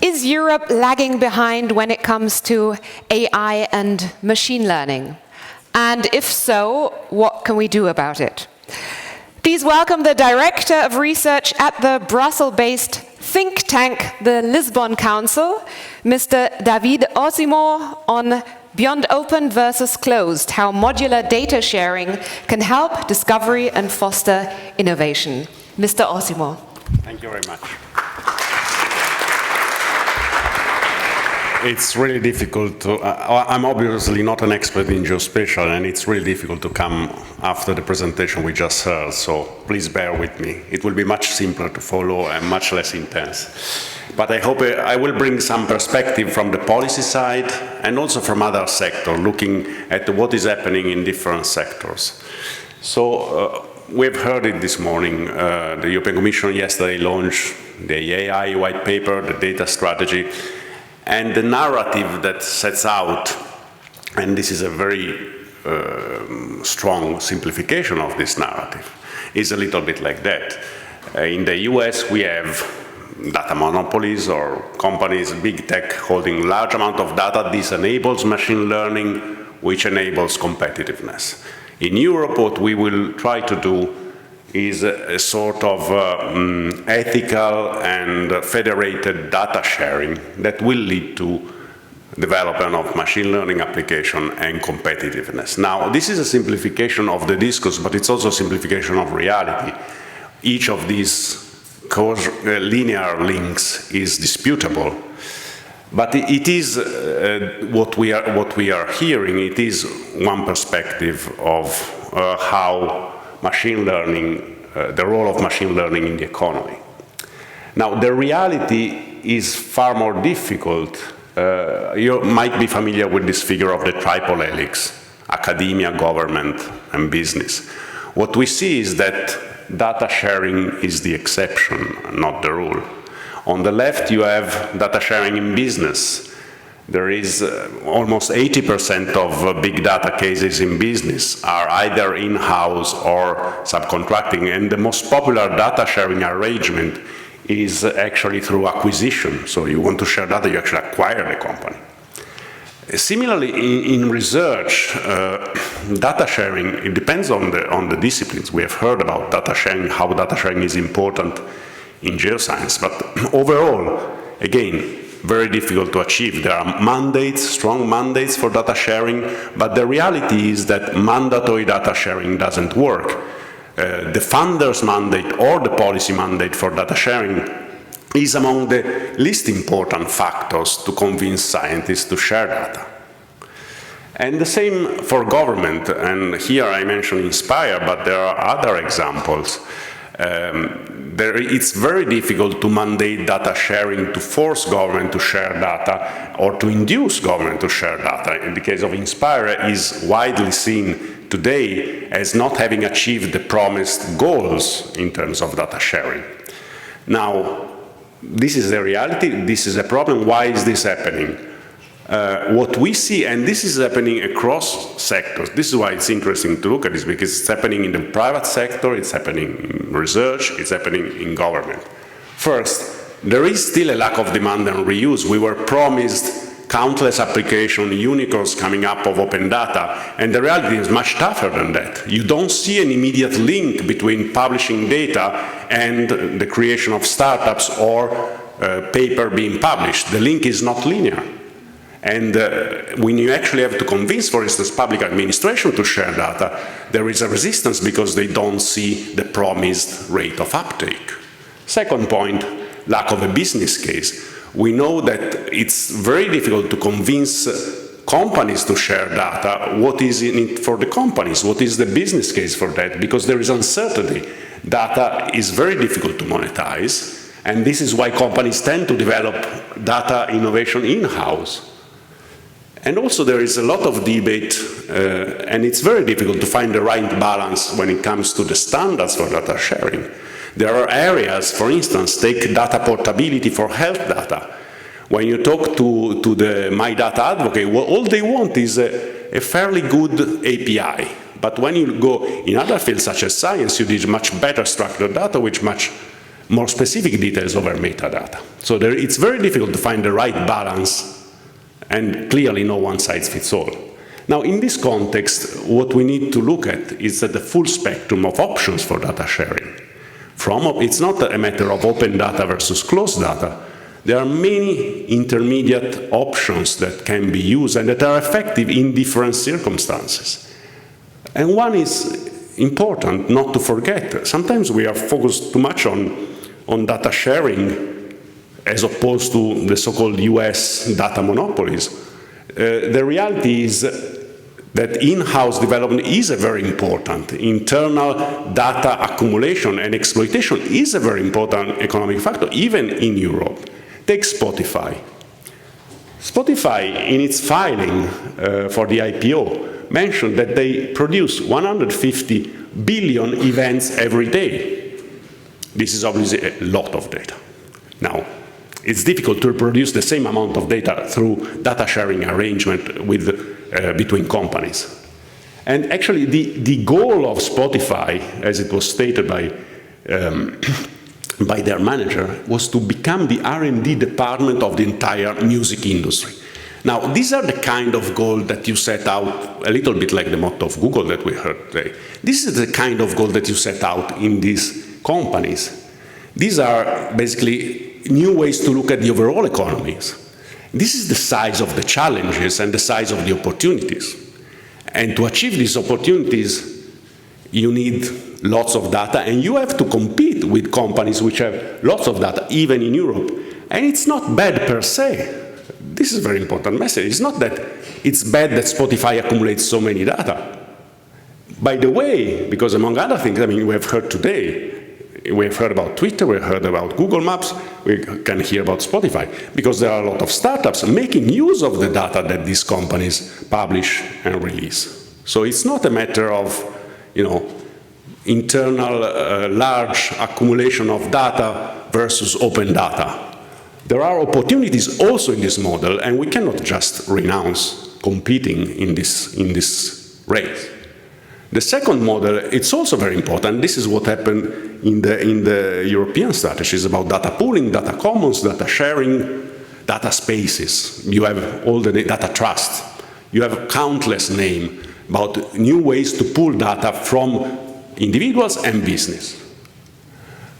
Is Europe lagging behind when it comes to AI and machine learning? And if so, what can we do about it? Please welcome the Director of Research at the Brussels-based think tank, the Lisbon Council, Mr. David Osimo, on Beyond Open versus Closed, how modular data sharing can help discovery and foster innovation. Mr. Osimo. Thank you very much. It's really difficult to, I'm obviously not an expert in geospatial, and it's really difficult to come after the presentation we just heard, so please bear with me. It will be much simpler to follow and much less intense. But I hope I will bring some perspective from the policy side and also from other sectors, looking at what is happening in different sectors. So we've heard it this morning. The European Commission yesterday launched the AI white paper, the data strategy. And the narrative that sets out, and this is a very strong simplification of this narrative, is a little bit like that. In the US, we have data monopolies or companies, big tech, holding large amount of data. This enables machine learning, which enables competitiveness. In Europe, what we will try to do is a sort of ethical and federated data sharing that will lead to development of machine learning application and competitiveness. Now, this is a simplification of the discourse, but it's also a simplification of reality. Each of these linear links is disputable, but it is what we are hearing. It is one perspective of how machine learning, the role of machine learning in the economy. Now, the reality is far more difficult. You might be familiar with this figure of the triple helix, academia, government, and business. What we see is that data sharing is the exception, not the rule. On the left, you have data sharing in business. There is almost 80% of big data cases in business are either in-house or subcontracting, and the most popular data sharing arrangement is actually through acquisition. So you want to share data, you actually acquire the company. Similarly, in research, data sharing, it depends on the disciplines. We have heard about data sharing, how data sharing is important in geoscience, but overall, again, very difficult to achieve. There are mandates, strong mandates for data sharing, but the reality is that mandatory data sharing doesn't work. The funder's mandate or the policy mandate for data sharing is among the least important factors to convince scientists to share data. And the same for government, and here I mention Inspire, but there are other examples. It's very difficult to mandate data sharing, to force government to share data, or to induce government to share data. In the case of Inspire, is widely seen today as not having achieved the promised goals in terms of data sharing. Now, this is the reality, this is a problem. Why is this happening? What we see, and this is happening across sectors, this is why it's interesting to look at this, because it's happening in the private sector, it's happening in research, it's happening in government. First, there is still a lack of demand and reuse. We were promised countless application unicorns coming up of open data, and the reality is much tougher than that. You don't see an immediate link between publishing data and the creation of startups or paper being published. The link is not linear. And when you actually have to convince, for instance, public administration to share data, there is a resistance because they don't see the promised rate of uptake. Second point, lack of a business case. We know that it's very difficult to convince companies to share data. What is in it for the companies? What is the business case for that? Because there is uncertainty. Data is very difficult to monetize, and this is why companies tend to develop data innovation in-house. And also there is a lot of debate, and it's very difficult to find the right balance when it comes to the standards for data sharing. There are areas, for instance, take data portability for health data. When you talk to the My Data Advocate, well, all they want is a fairly good API. But when you go in other fields such as science, you need much better structured data, which much more specific details over metadata. So it's very difficult to find the right balance, and clearly no one size fits all. Now, in this context, what we need to look at is that the full spectrum of options for data sharing. It's not a matter of open data versus closed data. There are many intermediate options that can be used and that are effective in different circumstances. And one is important not to forget. Sometimes we are focused too much on data sharing as opposed to the so-called US data monopolies. The reality is that in-house development is a very important. Internal data accumulation and exploitation is a very important economic factor, even in Europe. Take Spotify. Spotify, in its filing for the IPO, mentioned that they produce 150 billion events every day. This is obviously a lot of data. Now, it's difficult to produce the same amount of data through data sharing arrangement between companies. And actually, the goal of Spotify, as it was stated by their manager, was to become the R&D department of the entire music industry. Now, these are the kind of goals that you set out, a little bit like the motto of Google that we heard today. This is the kind of goal that you set out in these companies. These are basically new ways to look at the overall economies. This is the size of the challenges and the size of the opportunities. And to achieve these opportunities, you need lots of data, and you have to compete with companies which have lots of data, even in Europe. And it's not bad per se. This is a very important message. It's not that it's bad that Spotify accumulates so many data. By the way, because among other things, I mean, we have heard today, we have heard about Twitter, we have heard about Google Maps, we can hear about Spotify, because there are a lot of startups making use of the data that these companies publish and release. So it's not a matter of, internal large accumulation of data versus open data. There are opportunities also in this model, and we cannot just renounce competing in this race. The second model, it's also very important. This is what happened in the European strategies about data pooling, data commons, data sharing, data spaces. You have all the data trust. You have countless names about new ways to pool data from individuals and business.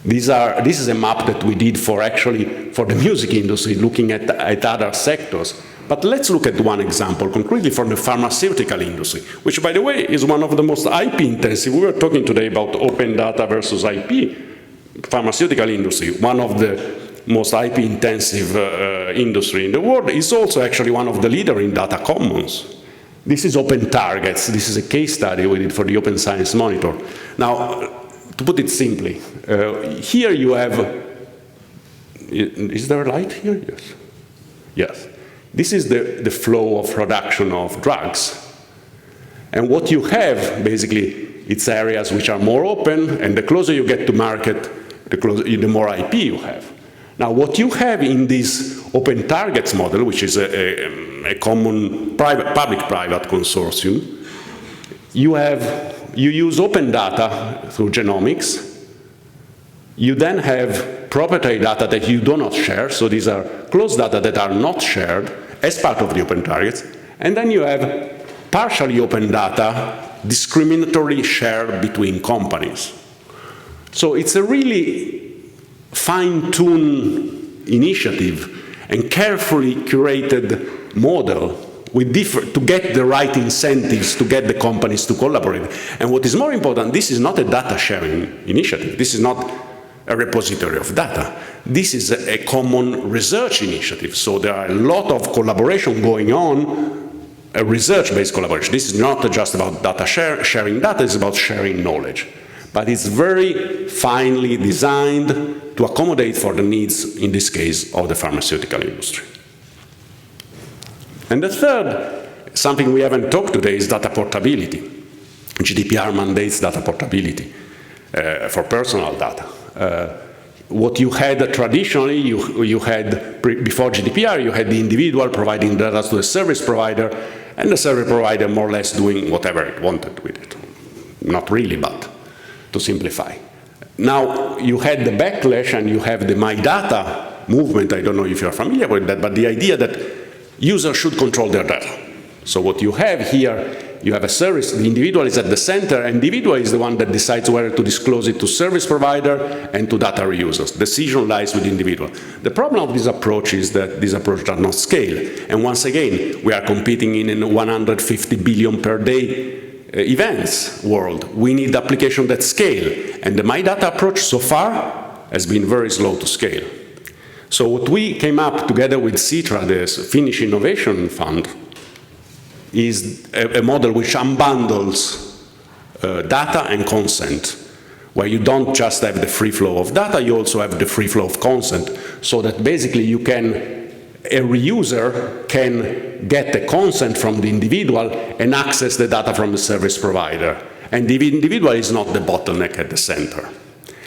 This is a map that we did for the music industry, looking at other sectors. But let's look at one example, concretely from the pharmaceutical industry, which, by the way, is one of the most IP-intensive. We were talking today about open data versus IP. Pharmaceutical industry, one of the most IP-intensive industry in the world, is also actually one of the leaders in data commons. This is Open Targets. This is a case study we did for the Open Science Monitor. Now, to put it simply, here you have, is there a light here? Yes. Yes. This is the flow of production of drugs. And what you have, basically, it's areas which are more open, and the closer you get to market, the more IP you have. Now, what you have in this Open Targets model, which is a common public-private consortium, you use open data through genomics. You then have proprietary data that you do not share, so these are closed data that are not shared as part of the open targets. And then you have partially open data discriminatorily shared between companies. So it's a really fine-tuned initiative and carefully curated model to get the right incentives to get the companies to collaborate. And what is more important, this is not a data sharing initiative. This is not a repository of data. This is a common research initiative. So there are a lot of collaboration going on, a research-based collaboration. This is not just about data sharing data, it's about sharing knowledge. But it's very finely designed to accommodate for the needs, in this case, of the pharmaceutical industry. And the third, something we haven't talked today, is data portability. GDPR mandates data portability for personal data. What you had traditionally, you had, before GDPR, you had the individual providing data to the service provider, and the service provider more or less doing whatever it wanted with it. Not really, but to simplify. Now, you had the backlash and you have the My Data movement. I don't know if you're familiar with that, but the idea that users should control their data. So what you have here, you have a service, the individual is at the center, and the individual is the one that decides whether to disclose it to service provider and to data reusers. Decision lies with the individual. The problem of this approach is that this approach does not scale. And once again, we are competing in a 150 billion per day events world. We need application that scale. And the My Data approach so far has been very slow to scale. So what we came up together with CITRA, the Finnish Innovation Fund, is a model which unbundles data and consent, where you don't just have the free flow of data, you also have the free flow of consent, so that basically you can, a reuser can get the consent from the individual and access the data from the service provider. And the individual is not the bottleneck at the center.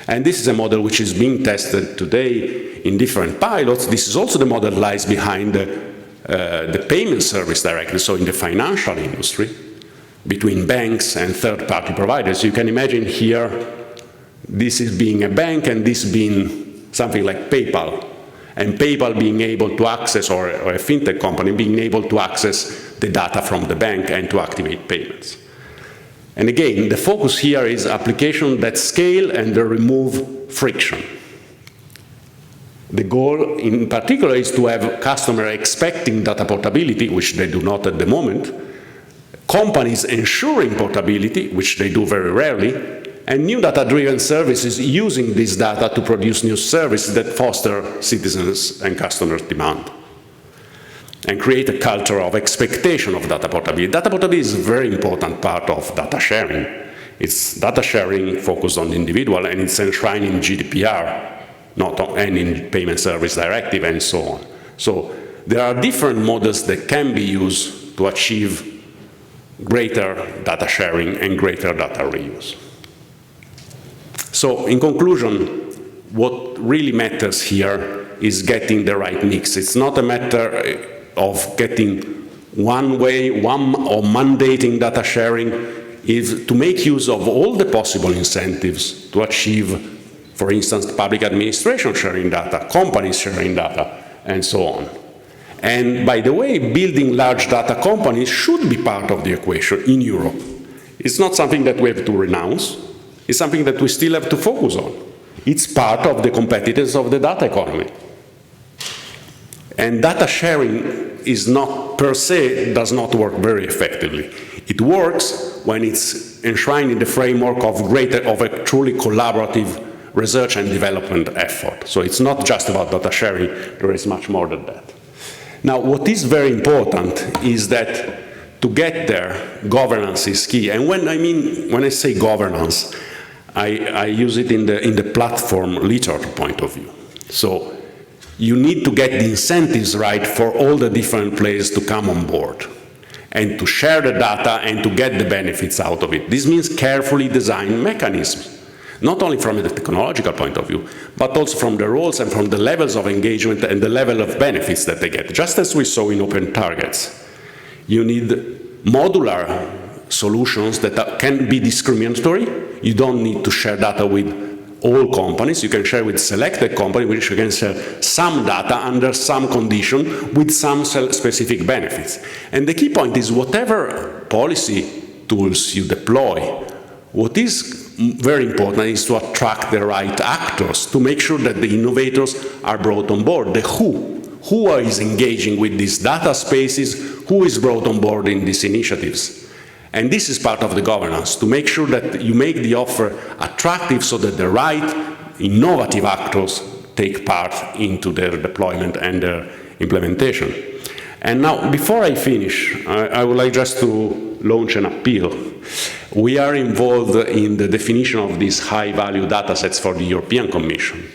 And this is a model which is being tested today in different pilots. This is also the model that lies behind the payment service directly, so in the financial industry, between banks and third-party providers. You can imagine here, this is being a bank and this being something like PayPal, and PayPal being able to access, or a fintech company being able to access the data from the bank and to activate payments. And again, the focus here is application that scale and remove friction. The goal in particular is to have customers expecting data portability, which they do not at the moment, companies ensuring portability, which they do very rarely, and new data-driven services using this data to produce new services that foster citizens and customers' demand, and create a culture of expectation of data portability. Data portability is a very important part of data sharing. It's data sharing focused on the individual, and it's enshrined in GDPR, and in Payment Service Directive, and so on. So there are different models that can be used to achieve greater data sharing and greater data reuse. So in conclusion, what really matters here is getting the right mix. It's not a matter of getting one way, or mandating data sharing, is to make use of all the possible incentives to achieve, for instance, public administration sharing data, companies sharing data, and so on. And by the way, building large data companies should be part of the equation in Europe. It's not something that we have to renounce. It's something that we still have to focus on. It's part of the competitiveness of the data economy. And data sharing is not, per se, does not work very effectively. It works when it's enshrined in the framework of a truly collaborative research and development effort. So it's not just about data sharing, there is much more than that. Now, what is very important is that to get there, governance is key. And when I say governance, I use it in the platform literature point of view. So you need to get the incentives right for all the different players to come on board and to share the data and to get the benefits out of it. This means carefully designed mechanisms, not only from a technological point of view, but also from the roles and from the levels of engagement and the level of benefits that they get. Just as we saw in open targets, you need modular solutions that can be discriminatory. You don't need to share data with all companies. You can share with selected companies, which you can share some data under some condition with some specific benefits. And the key point is whatever policy tools you deploy, what is very important is to attract the right actors, to make sure that the innovators are brought on board. The who is engaging with these data spaces, who is brought on board in these initiatives. And this is part of the governance, to make sure that you make the offer attractive so that the right innovative actors take part into their deployment and their implementation. And now, before I finish, I would like just to launch an appeal. We are involved in the definition of these high-value data sets for the European Commission,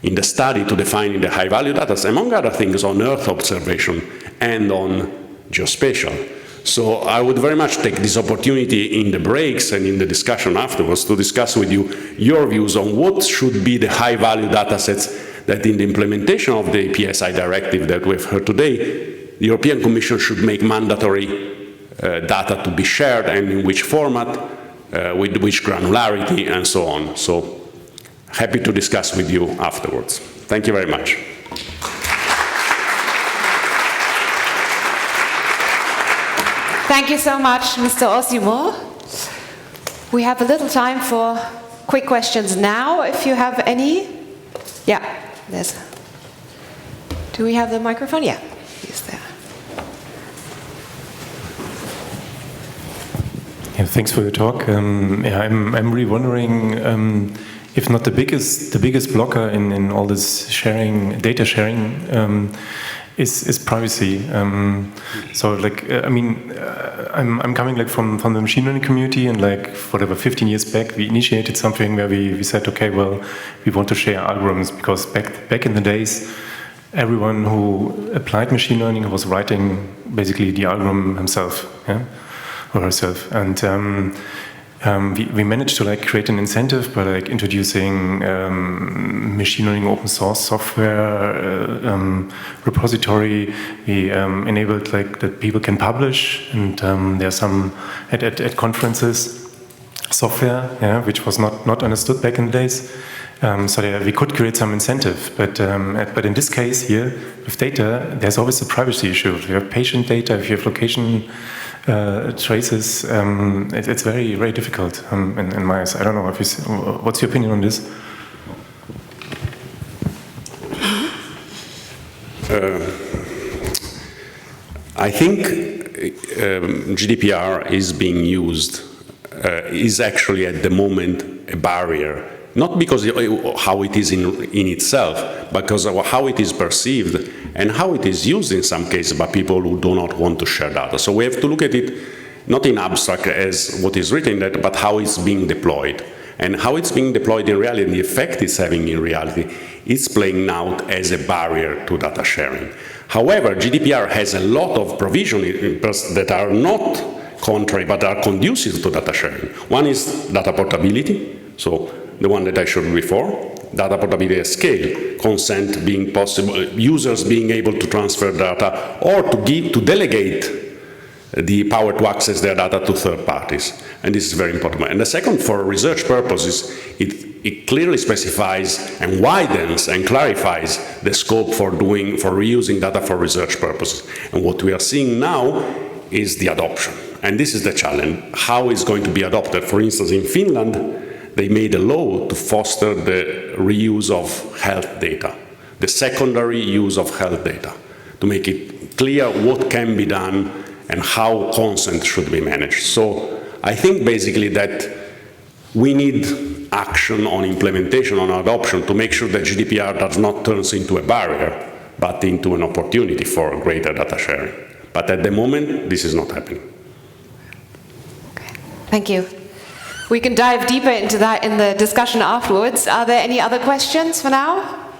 in the study to define the high-value data sets, among other things, on Earth observation and on geospatial. So I would very much take this opportunity in the breaks and in the discussion afterwards to discuss with you your views on what should be the high-value data sets that in the implementation of the PSI directive that we've heard today, the European Commission should make mandatory data to be shared, and in which format, with which granularity, and so on. So happy to discuss with you afterwards. Thank you very much. Thank you so much, Mr. Osimo. We have a little time for quick questions now, if you have any. Yeah, there's. Do we have the microphone? Yeah, he's there. Yeah, thanks for your talk. Yeah, I'm really wondering if not the biggest blocker in all this data sharing, is privacy. So like, I mean, I'm coming like from the machine learning community, and like whatever 15 years back, we initiated something where we said, okay, well, we want to share algorithms, because back in the days, everyone who applied machine learning was writing basically the algorithm himself, yeah, or herself, and we managed to like create an incentive by like introducing machine learning open source software repository. We enabled like that people can publish, and there's some at conferences software, yeah, which was not understood back in the days. So we could create some incentive, but in this case here with data, there's always a privacy issue. If you have patient data, if you have location traces, it's very, very difficult in my eyes. I don't know if what's your opinion on this? I think GDPR is being used, is actually at the moment a barrier, not because how it is in itself, but because of how it is perceived and how it is used in some cases by people who do not want to share data. So we have to look at it not in abstract as what is written in that, but how it's being deployed. And how it's being deployed in reality, and the effect it's having in reality, is playing out as a barrier to data sharing. However, GDPR has a lot of provisions that are not contrary, but are conducive to data sharing. One is data portability, so the one that I showed before, data portability at scale, consent being possible, users being able to transfer data or to delegate the power to access their data to third parties. And this is very important. And the second, for research purposes, it clearly specifies and widens and clarifies the scope for reusing data for research purposes. And what we are seeing now is the adoption. And this is the challenge. How is going to be adopted? For instance, in Finland, they made a law to foster the reuse of health data, the secondary use of health data, to make it clear what can be done and how consent should be managed. So I think basically that we need action on implementation, on adoption, to make sure that GDPR does not turn into a barrier, but into an opportunity for greater data sharing. But at the moment, this is not happening. Okay. Thank you. We can dive deeper into that in the discussion afterwards. Are there any other questions for now?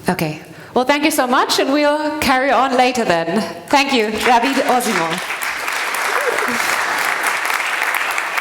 Okay. Well, thank you so much, and we'll carry on later then. Thank you, David Osimo.